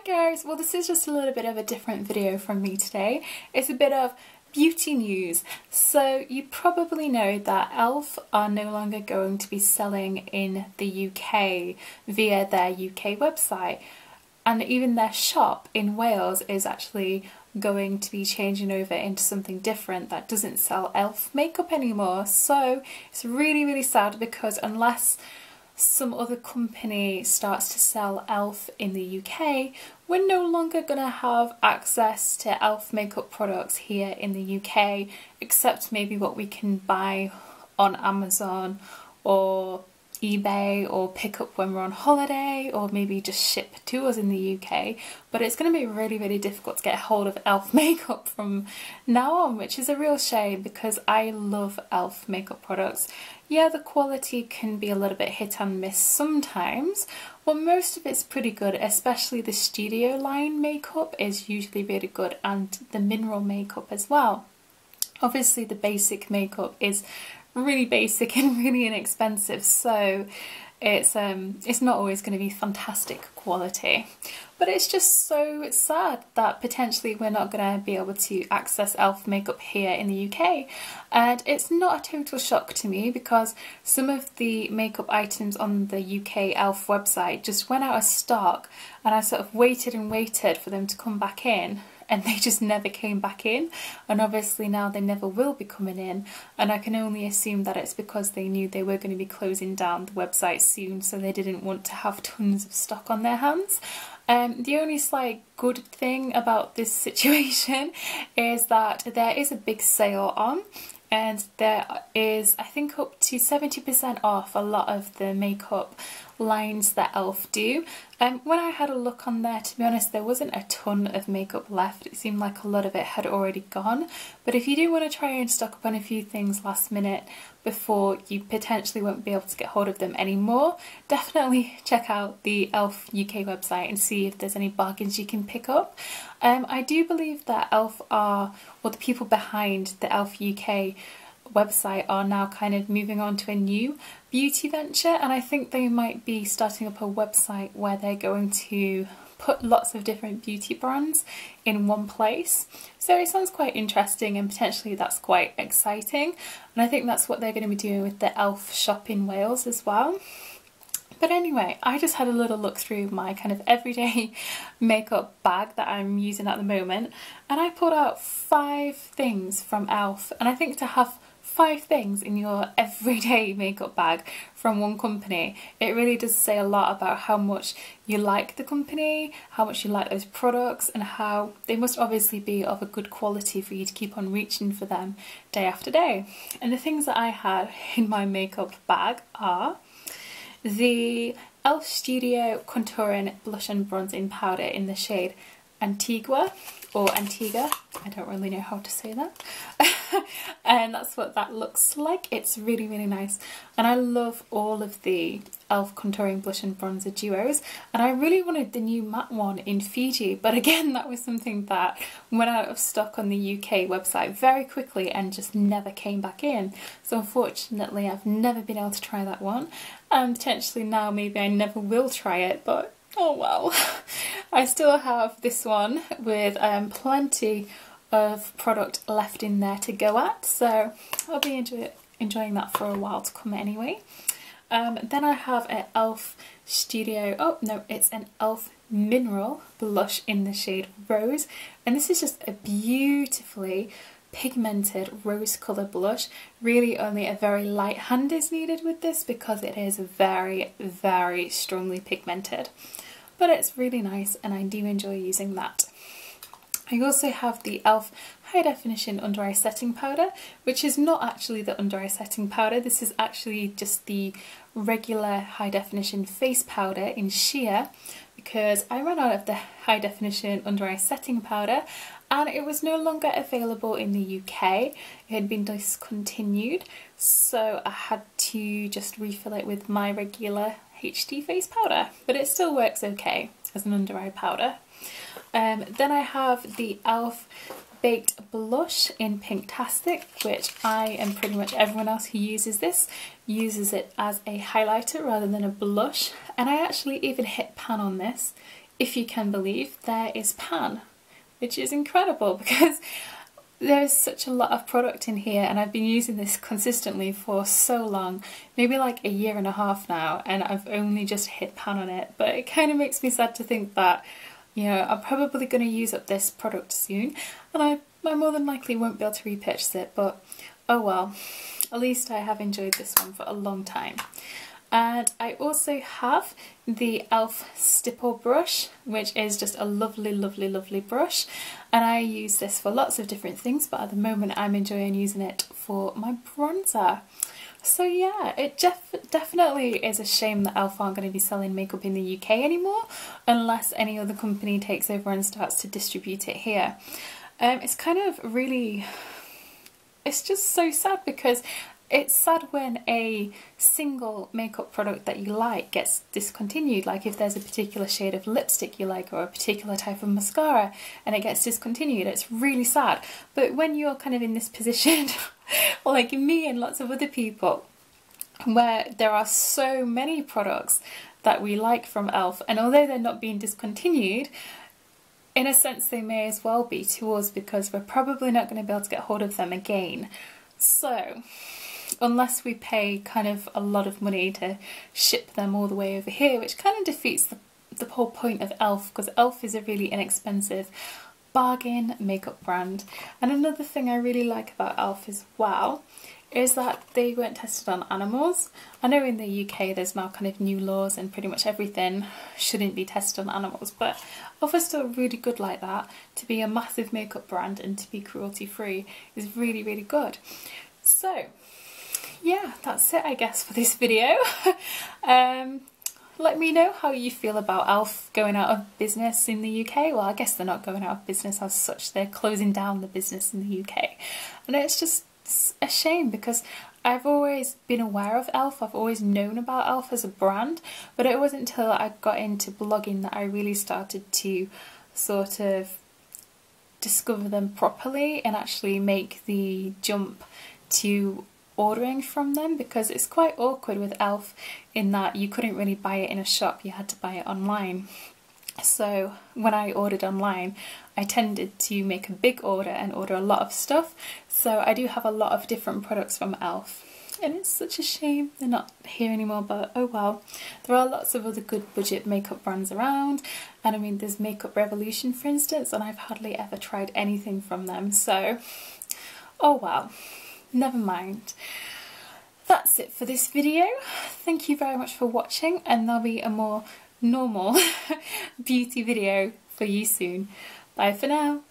guys, well this is just a little bit of a different video from me today. It's a bit of beauty news. So you probably know that e.l.f. are no longer going to be selling in the UK via their UK website, and even their shop in Wales is actually going to be changing over into something different that doesn't sell e.l.f. makeup anymore. So it's really sad, because unless some other company starts to sell e.l.f. in the UK, we're no longer going to have access to e.l.f. makeup products here in the UK, except maybe what we can buy on Amazon or eBay, or pick up when we're on holiday, or maybe just ship to us in the UK. But it's going to be really difficult to get hold of e.l.f. makeup from now on, which is a real shame, because I love e.l.f. makeup products. Yeah, the quality can be a little bit hit and miss sometimes, but most of it's pretty good, especially the studio line makeup is usually really good, and the mineral makeup as well. Obviously the basic makeup is really basic and really inexpensive, so it's not always going to be fantastic quality. But it's just so sad that potentially we're not going to be able to access e.l.f. makeup here in the UK. And it's not a total shock to me, because some of the makeup items on the UK e.l.f. website just went out of stock, and I sort of waited and waited for them to come back in, and they just never came back in, and obviously now they never will be coming in, and I can only assume that it's because they knew they were going to be closing down the website soon, so they didn't want to have tons of stock on their hands. The only slight good thing about this situation is that there is a big sale on, and there is, I think, up to 70% off a lot of the makeup lines that e.l.f. do. When I had a look on there, to be honest, there wasn't a ton of makeup left. It seemed like a lot of it had already gone. But if you do want to try and stock up on a few things last minute before you potentially won't be able to get hold of them anymore, definitely check out the e.l.f. UK website and see if there's any bargains you can pick up. I do believe that e.l.f. are, or the people behind the e.l.f. UK website are now kind of moving on to a new beauty venture, and I think they might be starting up a website where they're going to put lots of different beauty brands in one place. So it sounds quite interesting, and potentially that's quite exciting, and I think that's what they're going to be doing with the e.l.f. shop in Wales as well. But anyway, I just had a little look through my kind of everyday makeup bag that I'm using at the moment, and I pulled out 5 things from e.l.f. and I think to have 5 things in your everyday makeup bag from one company, it really does say a lot about how much you like the company, how much you like those products, and how they must obviously be of a good quality for you to keep on reaching for them day after day. And the things that I had in my makeup bag are the e.l.f. Studio Contouring Blush and Bronzing Powder in the shade Antigua, or Antigua, I don't really know how to say that. And that's what that looks like. It's really nice, and I love all of the e.l.f. contouring blush and bronzer duos, and I really wanted the new matte one in Fiji, but again that was something that went out of stock on the UK website very quickly and just never came back in. So unfortunately I've never been able to try that one, and potentially now maybe I never will try it, but oh well. I still have this one with plenty of product left in there to go at, so I'll be enjoying that for a while to come anyway. Then I have an e.l.f. Studio, oh no, it's an e.l.f. Mineral Blush in the shade Rose, and this is just a beautifully pigmented rose colour blush. Really only a very light hand is needed with this, because it is very strongly pigmented, but it's really nice and I do enjoy using that. I also have the e.l.f. High Definition Under Eye Setting Powder, which is not actually the under eye setting powder. This is actually just the regular high definition face powder in sheer, because I ran out of the high definition under eye setting powder and it was no longer available in the UK. It had been discontinued, so I had to just refill it with my regular HD face powder, but it still works okay as an under eye powder. Then I have the e.l.f. Baked Blush in Pinktastic, which I and pretty much everyone else who uses this uses it as a highlighter rather than a blush, and I actually even hit pan on this if you can believe, there is pan, which is incredible because there's such a lot of product in here, and I've been using this consistently for so long, maybe like a year and a half now, and I've only just hit pan on it. But it kind of makes me sad to think that, you know, I'm probably going to use up this product soon, and I more than likely won't be able to repurchase it, but oh well, at least I have enjoyed this one for a long time. And I also have the e.l.f. Stipple Brush, which is just a lovely, lovely, lovely brush. And I use this for lots of different things, but at the moment I'm enjoying using it for my bronzer. So yeah, it definitely is a shame that e.l.f. aren't going to be selling makeup in the UK anymore, unless any other company takes over and starts to distribute it here. It's kind of really, it's just so sad because it's sad when a single makeup product that you like gets discontinued, like if there's a particular shade of lipstick you like or a particular type of mascara and it gets discontinued, it's really sad. But when you're kind of in this position, like me and lots of other people, where there are so many products that we like from e.l.f. and although they're not being discontinued, in a sense they may as well be to us because we're probably not going to be able to get hold of them again. So unless we pay kind of a lot of money to ship them all the way over here, which kind of defeats the whole point of e.l.f. because e.l.f. is a really inexpensive bargain makeup brand. And another thing I really like about e.l.f. as well is that they weren't tested on animals. I know in the UK there's now kind of new laws and pretty much everything shouldn't be tested on animals, but e.l.f. is still really good like that. To be a massive makeup brand and to be cruelty free is really, really good. So yeah, that's it I guess for this video. Let me know how you feel about e.l.f. going out of business in the UK. Well, I guess they're not going out of business as such, they're closing down the business in the UK. And it's just a shame because I've always been aware of e.l.f. I've always known about e.l.f. as a brand, but it wasn't until I got into blogging that I really started to sort of discover them properly and actually make the jump to ordering from them, because it's quite awkward with e.l.f. in that you couldn't really buy it in a shop, you had to buy it online. So when I ordered online, I tended to make a big order and order a lot of stuff. So I do have a lot of different products from e.l.f. and it's such a shame they're not here anymore, but oh well. There are lots of other good budget makeup brands around, and I mean there's Makeup Revolution for instance, and I've hardly ever tried anything from them, so oh well. Never mind. That's it for this video. Thank you very much for watching, and there'll be a more normal beauty video for you soon. Bye for now.